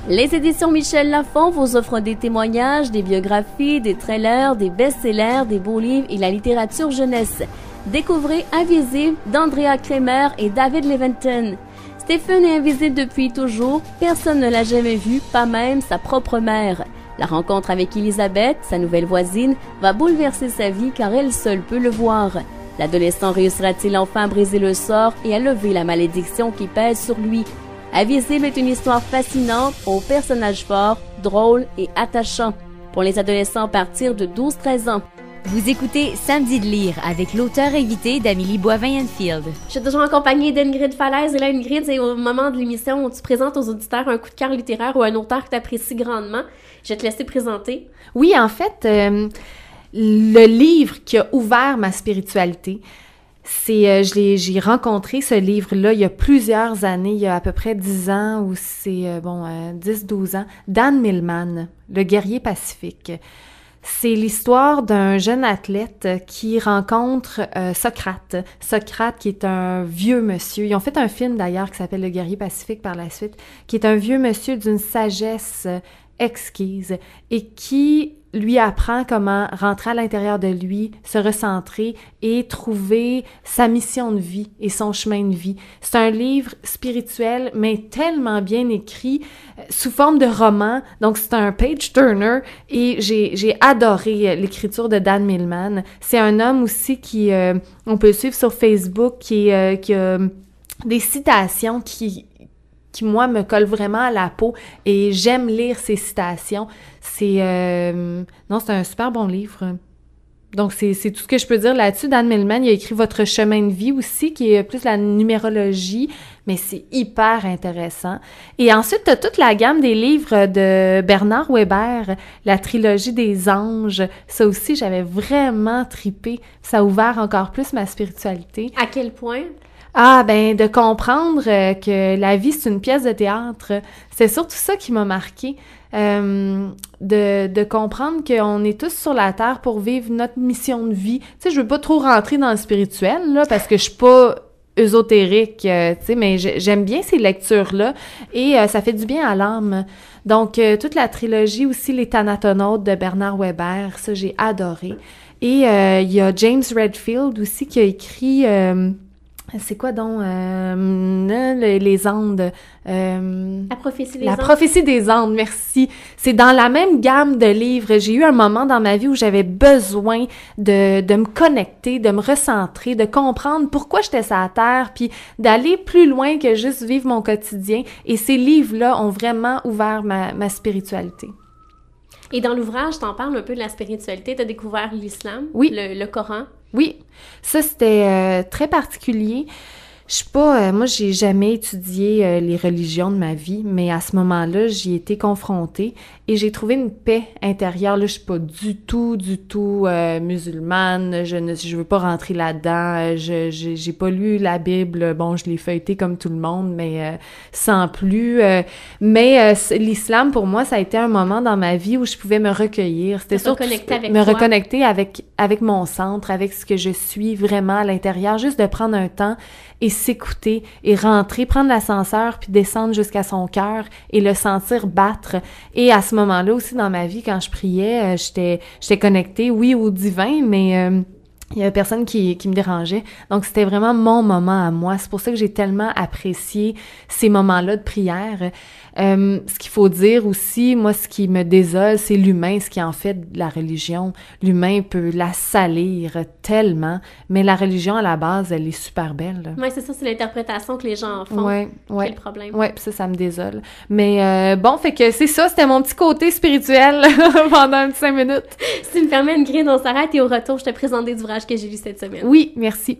Les éditions Michel Lafon vous offrent des témoignages, des biographies, des trailers, des best-sellers, des beaux livres et la littérature jeunesse. Découvrez Invisible d'Andrea Kremer et David Leventon. Stephen est invisible depuis toujours, personne ne l'a jamais vu, pas même sa propre mère. La rencontre avec Elisabeth, sa nouvelle voisine, va bouleverser sa vie car elle seule peut le voir. L'adolescent réussira-t-il enfin à briser le sort et à lever la malédiction qui pèse sur lui? Invisible est une histoire fascinante, aux personnages forts, drôles et attachants. Pour les adolescents à partir de 12-13 ans. Vous écoutez Samedi de lire avec l'auteur invité d'Amélie Boivin-Enfield. Je suis toujours en compagnie d'Ingrid Falaise. Et là, Ingrid, c'est au moment de l'émission où tu présentes aux auditeurs un coup de cœur littéraire ou un auteur que tu apprécies grandement. Je vais te laisser présenter. Oui, en fait, le livre qui a ouvert ma spiritualité, j'ai rencontré ce livre-là il y a plusieurs années, il y a à peu près 10 ans, ou c'est, 10-12 ans, Dan Millman, le guerrier pacifique. C'est l'histoire d'un jeune athlète qui rencontre Socrate. Socrate, qui est un vieux monsieur. Ils ont fait un film d'ailleurs qui s'appelle Le guerrier pacifique par la suite, qui est un vieux monsieur d'une sagesse exquise et qui lui apprend comment rentrer à l'intérieur de lui, se recentrer et trouver sa mission de vie et son chemin de vie. C'est un livre spirituel, mais tellement bien écrit, sous forme de roman. Donc, c'est un page-turner et j'ai adoré l'écriture de Dan Millman. C'est un homme aussi qui, on peut le suivre sur Facebook, qui a des citations qui moi, me colle vraiment à la peau et j'aime lire ces citations. C'est un super bon livre. Donc, c'est tout ce que je peux dire là-dessus. Dan Millman, il a écrit Votre chemin de vie aussi, qui est plus la numérologie, mais c'est hyper intéressant. Et ensuite, tu as toute la gamme des livres de Bernard Weber, la trilogie des anges. Ça aussi, j'avais vraiment trippé. Ça a ouvert encore plus ma spiritualité. À quel point? De comprendre que la vie, c'est une pièce de théâtre. C'est surtout ça qui m'a marqué. De comprendre qu'on est tous sur la Terre pour vivre notre mission de vie. Tu sais, je veux pas trop rentrer dans le spirituel, là, parce que je suis pas ésotérique, tu sais, mais j'aime bien ces lectures-là et ça fait du bien à l'âme. Donc, toute la trilogie aussi, Les Thanatonautes de Bernard Weber, ça, j'ai adoré. Et il y a James Redfield aussi qui a écrit... c'est quoi donc les Andes? La prophétie des Andes. La prophétie des Andes, merci. C'est dans la même gamme de livres. J'ai eu un moment dans ma vie où j'avais besoin de me connecter, de me recentrer, de comprendre pourquoi j'étais sur la Terre, puis d'aller plus loin que juste vivre mon quotidien. Et ces livres-là ont vraiment ouvert ma spiritualité. Et dans l'ouvrage, t'en parles un peu de la spiritualité. T'as découvert l'islam, oui. le Coran. Oui, ça c'était très particulier. Je suis pas, moi j'ai jamais étudié les religions de ma vie, mais à ce moment-là, j'y ai été confrontée et j'ai trouvé une paix intérieure. Là, je suis pas du tout musulmane. Je veux pas rentrer là-dedans. J'ai pas lu la Bible. Bon, je l'ai feuilletée comme tout le monde, mais sans plus. Mais l'islam pour moi, ça a été un moment dans ma vie où je pouvais me recueillir. C'était surtout reconnecter avec mon centre, avec ce que je suis vraiment à l'intérieur, juste de prendre un temps et s'écouter et rentrer, prendre l'ascenseur puis descendre jusqu'à son cœur et le sentir battre. Et à ce moment-là aussi dans ma vie, quand je priais, j'étais connectée, oui, au divin, mais il y avait personne qui me dérangeait. Donc, c'était vraiment mon moment à moi. C'est pour ça que j'ai tellement apprécié ces moments-là de prière. Ce qu'il faut dire aussi, moi, ce qui me désole, c'est l'humain, ce qui en fait de la religion. L'humain peut la salir tellement, mais la religion, à la base, elle est super belle. Oui, c'est ça, c'est l'interprétation que les gens en font. Ouais. Quel problème. Oui, ça me désole. Mais bon, fait que c'est ça, c'était mon petit côté spirituel pendant un petit 5 minutes. Si tu me permets, Ingrid, on s'arrête et au retour, je te présente des ouvrages que j'ai lus cette semaine. Oui, merci.